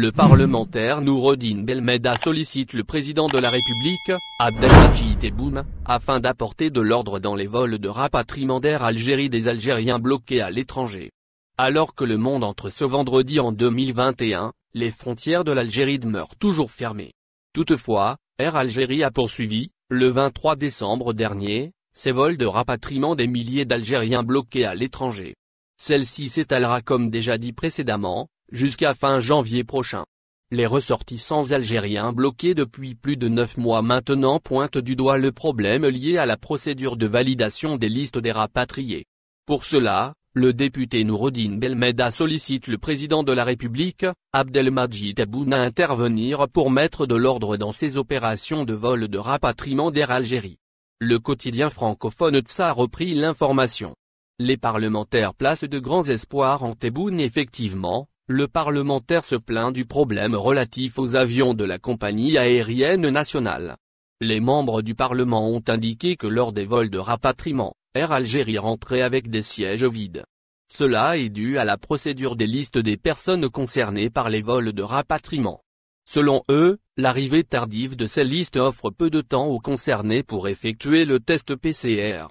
Le parlementaire Noureddine Belmeda sollicite le président de la République, Abdelmadjid Tebboune, afin d'apporter de l'ordre dans les vols de rapatriement d'Air Algérie des Algériens bloqués à l'étranger. Alors que le monde entre ce vendredi en 2021, les frontières de l'Algérie demeurent toujours fermées. Toutefois, Air Algérie a poursuivi, le 23 décembre dernier, ses vols de rapatriement des milliers d'Algériens bloqués à l'étranger. Celle-ci s'étalera comme déjà dit précédemment, jusqu'à fin janvier prochain. Les ressortissants algériens bloqués depuis plus de 9 mois maintenant pointent du doigt le problème lié à la procédure de validation des listes des rapatriés. Pour cela, le député Noureddine Belmeda sollicite le président de la République, Abdelmadjid Tebboune à intervenir pour mettre de l'ordre dans ces opérations de vol de rapatriement d'Air Algérie. Le quotidien francophone TSA a repris l'information. Les parlementaires placent de grands espoirs en Tebboune. Effectivement, le parlementaire se plaint du problème relatif aux avions de la compagnie aérienne nationale. Les membres du Parlement ont indiqué que lors des vols de rapatriement, Air Algérie rentrait avec des sièges vides. Cela est dû à la procédure des listes des personnes concernées par les vols de rapatriement. Selon eux, l'arrivée tardive de ces listes offre peu de temps aux concernés pour effectuer le test PCR.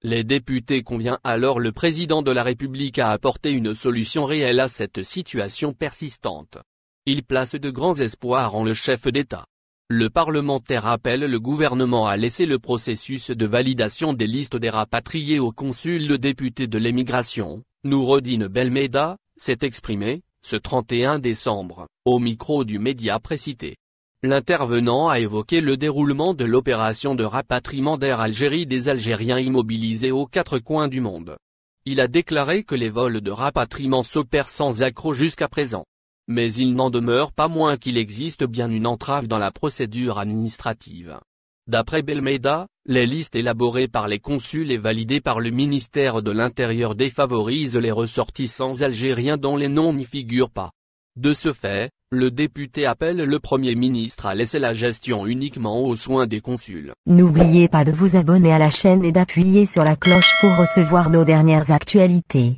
Les députés convient alors le président de la République à apporter une solution réelle à cette situation persistante. Il place de grands espoirs en le chef d'État. Le parlementaire appelle le gouvernement à laisser le processus de validation des listes des rapatriés au consul. Le député de l'émigration, Noureddine Belmeda, s'est exprimé, ce 31 décembre, au micro du média précité. L'intervenant a évoqué le déroulement de l'opération de rapatriement d'Air Algérie des Algériens immobilisés aux 4 coins du monde. Il a déclaré que les vols de rapatriement s'opèrent sans accroc jusqu'à présent. Mais il n'en demeure pas moins qu'il existe bien une entrave dans la procédure administrative. D'après Belmeda, les listes élaborées par les consuls et validées par le ministère de l'Intérieur défavorisent les ressortissants algériens dont les noms n'y figurent pas. De ce fait, le député appelle le Premier ministre à laisser la gestion uniquement aux soins des consuls. N'oubliez pas de vous abonner à la chaîne et d'appuyer sur la cloche pour recevoir nos dernières actualités.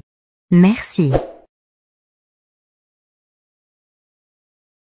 Merci.